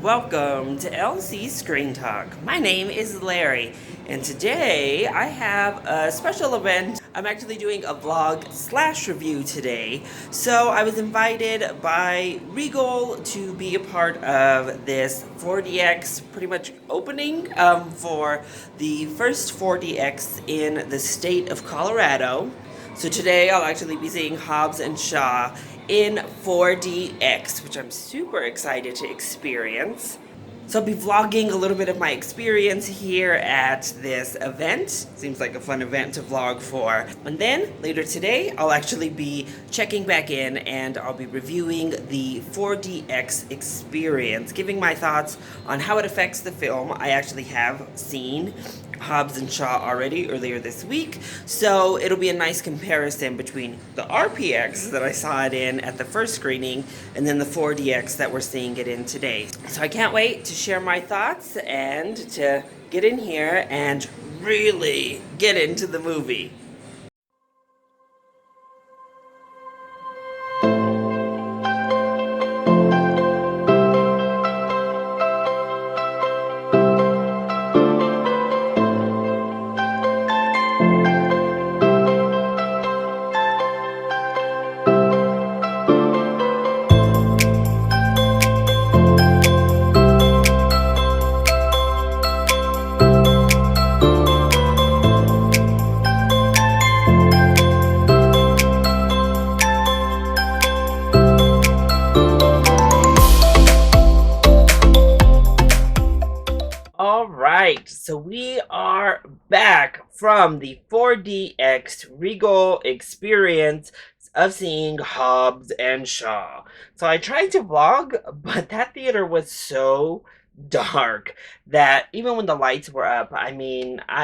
Welcome to LC Screen Talk. My name is Larry, and today I have a special event. I'm actually doing a vlog slash review today. So I was invited by Regal to be a part of this 4DX pretty much opening for the first 4DX in the state of Colorado. So today I'll actually be seeing Hobbs and Shaw in 4DX, which I'm super excited to experience. So I'll be vlogging a little bit of my experience here at this event. Seems like a fun event to vlog for. And then later today, I'll actually be checking back in and I'll be reviewing the 4DX experience, giving my thoughts on how it affects the film. I actually have seen Hobbs and Shaw already earlier this week, so it'll be a nice comparison between the RPX that I saw it in at the first screening and then the 4DX that we're seeing it in today. So I can't wait to share my thoughts and to get in here and really get into the movie. All right, so we are back from the 4DX Regal experience of seeing Hobbs and Shaw. So I tried to vlog, but that theater was so dark that even when the lights were up, I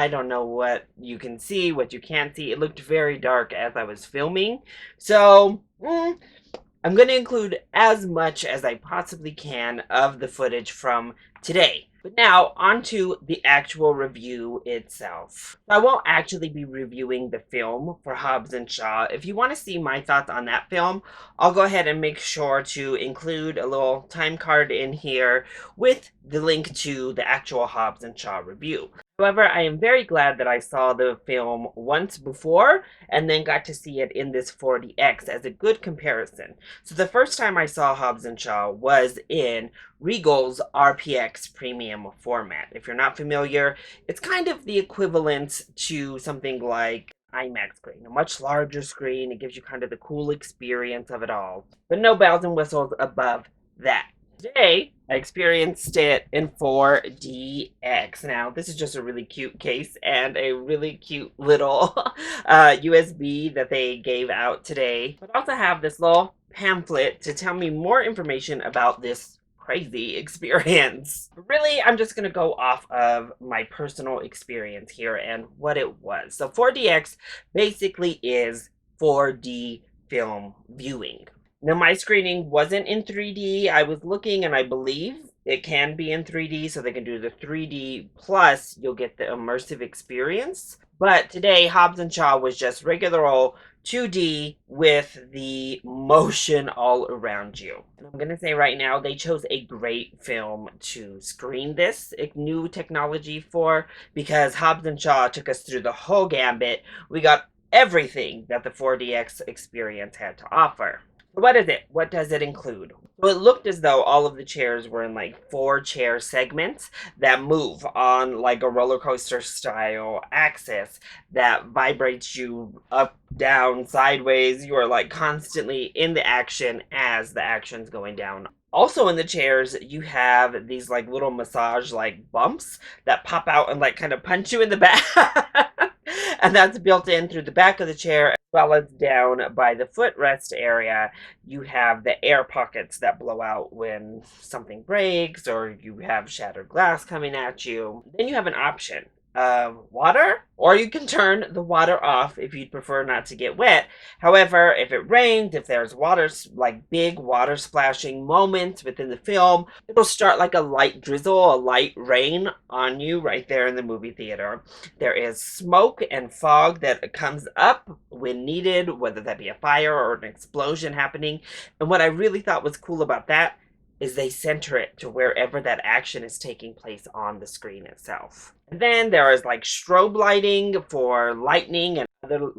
don't know what you can see, what you can't see. It looked very dark as I was filming. So, I'm going to include as much as I possibly can of the footage from today. But now, on to the actual review itself. I won't actually be reviewing the film for Hobbs and Shaw. If you want to see my thoughts on that film, I'll go ahead and make sure to include a little time card in here with the link to the actual Hobbs and Shaw review. However, I am very glad that I saw the film once before and then got to see it in this 4DX as a good comparison. So the first time I saw Hobbs and Shaw was in Regal's RPX premium format. If you're not familiar, it's kind of the equivalent to something like IMAX screen, a much larger screen. It gives you kind of the cool experience of it all, but no bells and whistles above that. Today, I experienced it in 4DX. Now, this is just a really cute case and a really cute little USB that they gave out today. But I also have this little pamphlet to tell me more information about this crazy experience. Really, I'm just going to go off of my personal experience here and what it was. So 4DX basically is 4D film viewing. Now, my screening wasn't in 3D. I was looking, and I believe it can be in 3D, so they can do the 3D, plus you'll get the immersive experience. But today, Hobbs and Shaw was just regular old 2D with the motion all around you. And I'm going to say right now, they chose a great film to screen this new technology for, because Hobbs and Shaw took us through the whole gambit. We got everything that the 4DX experience had to offer. What is it? What does it include? Well, it looked as though all of the chairs were in like 4 chair segments that move on like a roller coaster style axis that vibrates you up, down, sideways. You are like constantly in the action as the action's going down. Also in the chairs, you have these like little massage like bumps that pop out and like kind of punch you in the back. And that's built in through the back of the chair, as well as down by the footrest area. You have the air pockets that blow out when something breaks or you have shattered glass coming at you. Then you have an option of water, or you can turn the water off if you'd prefer not to get wet. However, if it rains, if there's water, like big water splashing moments within the film, it'll start like a light drizzle, a light rain on you right there in the movie theater. There is smoke and fog that comes up when needed, whether that be a fire or an explosion happening. And what I really thought was cool about that is they center it to wherever that action is taking place on the screen itself. And then there is like strobe lighting for lightning and other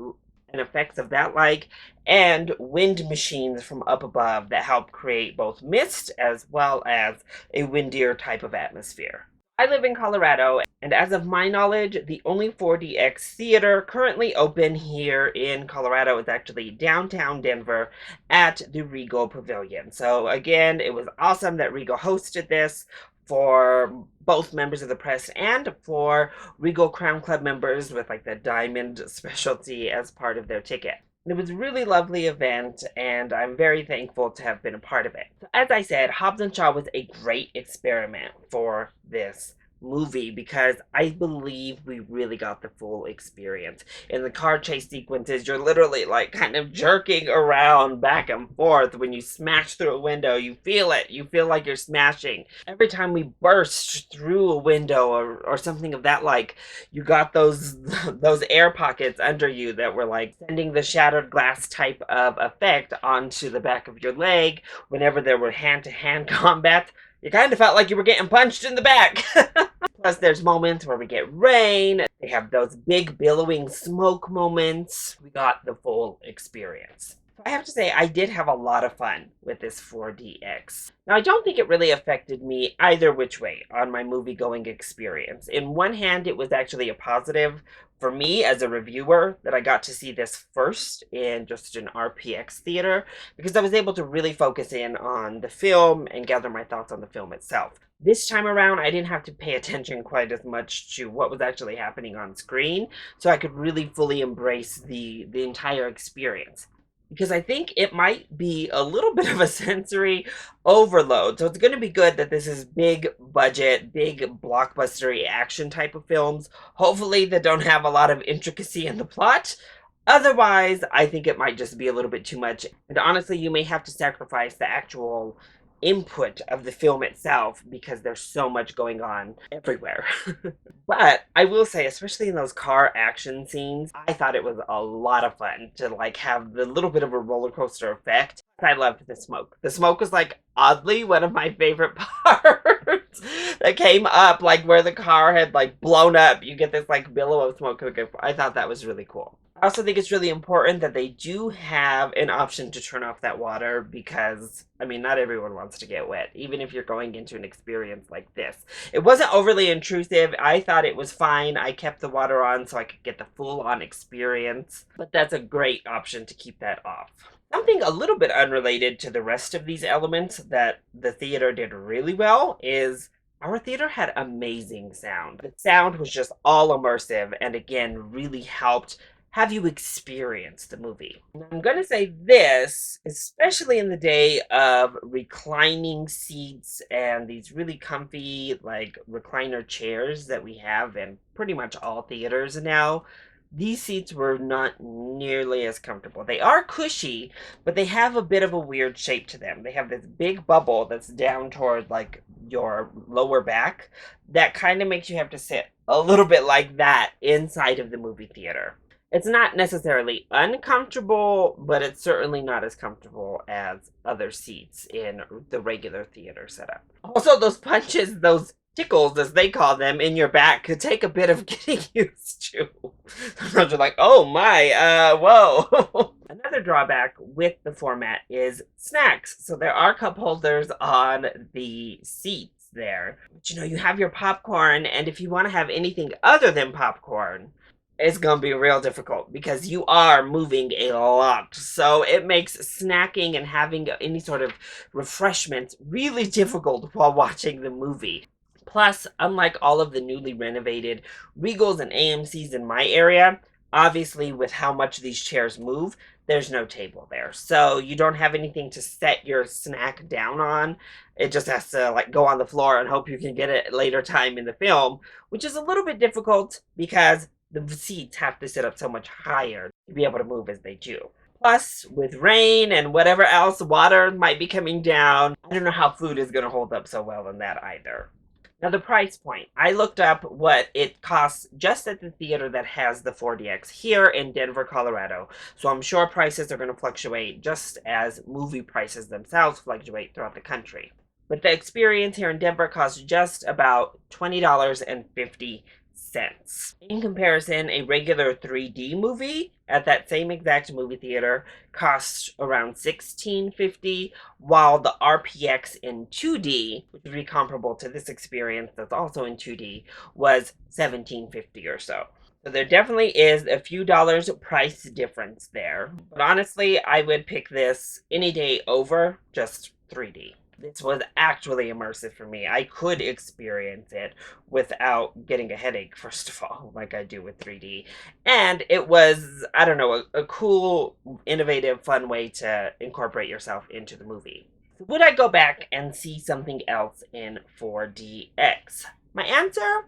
and effects of that like, and wind machines from up above that help create both mist as well as a windier type of atmosphere. I live in Colorado, and as of my knowledge, the only 4DX theater currently open here in Colorado is actually downtown Denver at the Regal Pavilion. So again, it was awesome that Regal hosted this for both members of the press and for Regal Crown Club members with like the diamond specialty as part of their ticket. It was a really lovely event, and I'm very thankful to have been a part of it. So as I said, Hobbs and Shaw was a great experiment for this movie because I believe we really got the full experience. In the car chase sequences, you're literally like kind of jerking around back and forth. When you smash through a window, you feel it. You feel like you're smashing. Every time we burst through a window or something of that like, you got those air pockets under you that were like sending the shattered glass type of effect onto the back of your leg. Whenever there were hand-to-hand combat, you kind of felt like you were getting punched in the back. Plus, there's moments where we get rain. They have those big billowing smoke moments. We got the full experience. I have to say, I did have a lot of fun with this 4DX. Now, I don't think it really affected me either which way on my movie-going experience. In one hand, it was actually a positive for me as a reviewer that I got to see this first in just an RPX theater because I was able to really focus in on the film and gather my thoughts on the film itself. This time around, I didn't have to pay attention quite as much to what was actually happening on screen, so I could really fully embrace the entire experience. Because I think it might be a little bit of a sensory overload. So it's going to be good that this is big budget, big blockbustery action type of films. Hopefully that don't have a lot of intricacy in the plot. Otherwise, I think it might just be a little bit too much. And honestly, you may have to sacrifice the actual input of the film itself because there's so much going on everywhere. But I will say, especially in those car action scenes, I thought it was a lot of fun to like have the little bit of a roller coaster effect. I loved the smoke. The smoke was like oddly one of my favorite parts that came up, like where the car had like blown up. You get this like billow of smoke. I thought that was really cool. I also think it's really important that they do have an option to turn off that water because, I mean, not everyone wants to get wet, even if you're going into an experience like this. It wasn't overly intrusive. I thought it was fine. I kept the water on so I could get the full-on experience, but that's a great option to keep that off. Something a little bit unrelated to the rest of these elements that the theater did really well is our theater had amazing sound. The sound was just all immersive and, again, really helped have you experience the movie. And I'm going to say this, especially in the day of reclining seats and these really comfy, like, recliner chairs that we have in pretty much all theaters now. These seats were not nearly as comfortable. They are cushy, but they have a bit of a weird shape to them. They have this big bubble that's down toward, like, your lower back that kind of makes you have to sit a little bit like that inside of the movie theater. It's not necessarily uncomfortable, but it's certainly not as comfortable as other seats in the regular theater setup. Also, those punches, those tickles, as they call them, in your back could take a bit of getting used to. Sometimes you're like, oh my, whoa. Another drawback with the format is snacks. So there are cup holders on the seats there. But you have your popcorn, and if you want to have anything other than popcorn, it's going to be real difficult because you are moving a lot. So it makes snacking and having any sort of refreshment really difficult while watching the movie. Plus, unlike all of the newly renovated Regals and AMCs in my area, obviously with how much these chairs move, there's no table there. So you don't have anything to set your snack down on. It just has to like go on the floor and hope you can get it later time in the film, which is a little bit difficult because the seats have to sit up so much higher to be able to move as they do. Plus, with rain and whatever else, water might be coming down. I don't know how food is going to hold up so well in that either. Now, the price point. I looked up what it costs just at the theater that has the 4DX here in Denver, Colorado. So I'm sure prices are going to fluctuate just as movie prices themselves fluctuate throughout the country. but the experience here in Denver costs just about $20.50. In comparison, a regular 3D movie at that same exact movie theater costs around $16.50, while the RPX in 2D, which would be comparable to this experience that's also in 2D, was $17.50 or so. So there definitely is a few dollars price difference there. But honestly, I would pick this any day over just 3D. This was actually immersive for me. I could experience it without getting a headache, first of all, like I do with 3D. And it was, I don't know, a cool, innovative, fun way to incorporate yourself into the movie. Would I go back and see something else in 4DX? My answer?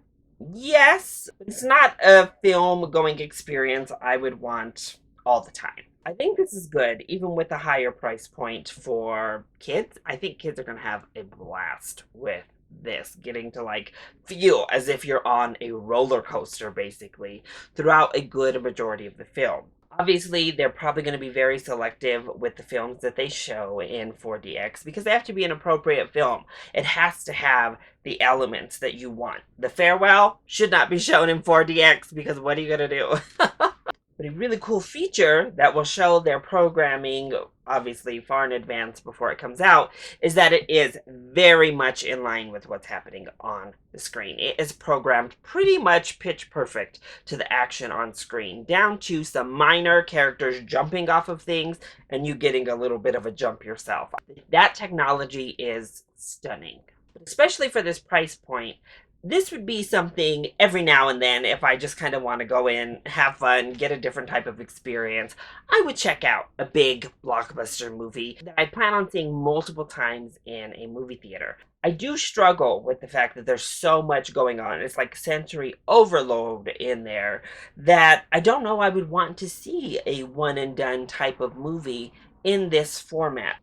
Yes. It's not a film going experience I would want all the time. I think this is good, even with a higher price point for kids. I think kids are going to have a blast with this, getting to like feel as if you're on a roller coaster basically throughout a good majority of the film. Obviously, they're probably going to be very selective with the films that they show in 4DX because they have to be an appropriate film. It has to have the elements that you want. The farewell should not be shown in 4DX because what are you going to do? But a really cool feature that will show their programming, obviously far in advance before it comes out, is that it is very much in line with what's happening on the screen. It is programmed pretty much pitch perfect to the action on screen, down to some minor characters jumping off of things and you getting a little bit of a jump yourself. That technology is stunning, especially for this price point. This would be something every now and then if I just kind of want to go in, have fun, get a different type of experience. I would check out a big blockbuster movie that I plan on seeing multiple times in a movie theater. I do struggle with the fact that there's so much going on. It's like sensory overload in there that I don't know I would want to see a one and done type of movie in this format.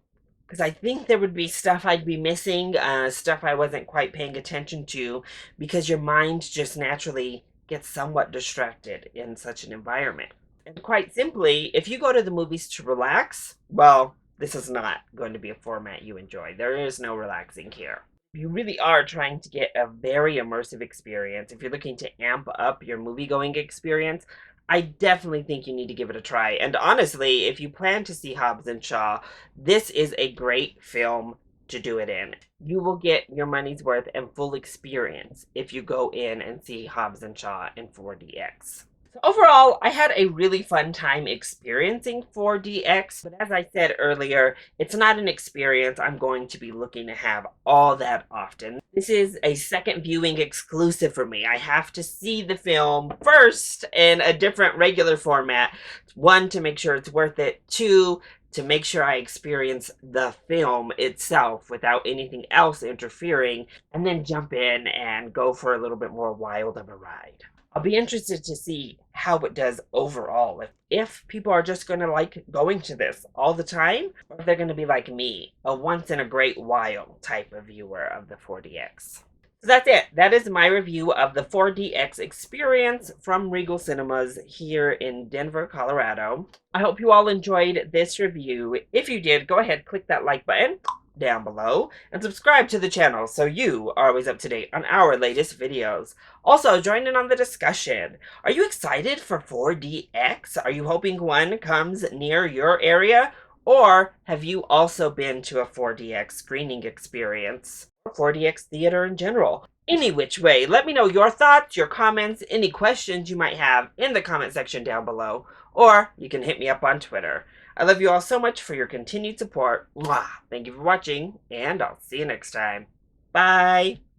Because I think there would be stuff I'd be missing, stuff I wasn't quite paying attention to, because your mind just naturally gets somewhat distracted in such an environment. And quite simply, if you go to the movies to relax, well, this is not going to be a format you enjoy. There is no relaxing here. You really are trying to get a very immersive experience. If you're looking to amp up your movie-going experience, I definitely think you need to give it a try. And honestly, if you plan to see Hobbs and Shaw, this is a great film to do it in. You will get your money's worth and full experience if you go in and see Hobbs and Shaw in 4DX. So overall, I had a really fun time experiencing 4DX, but as I said earlier, it's not an experience I'm going to be looking to have all that often. This is a second viewing exclusive for me. I have to see the film first in a different regular format. One, to make sure it's worth it. Two, to make sure I experience the film itself without anything else interfering, and then jump in and go for a little bit more wild of a ride. I'll be interested to see how it does overall. If people are just going to like going to this all the time, or if they're going to be like me, a once in a great while type of viewer of the 4DX. So that's it. That is my review of the 4DX experience from Regal Cinemas here in Denver, Colorado. I hope you all enjoyed this review. If you did, go ahead, click that like button down below and subscribe to the channel so you are always up to date on our latest videos. Also, join in on the discussion. Are you excited for 4DX? Are you hoping one comes near your area? Or have you also been to a 4DX screening experience? Or 4DX theater in general? Any which way, let me know your thoughts, your comments, any questions you might have in the comment section down below, or you can hit me up on Twitter. I love you all so much for your continued support. Mwah! Thank you for watching, and I'll see you next time. Bye!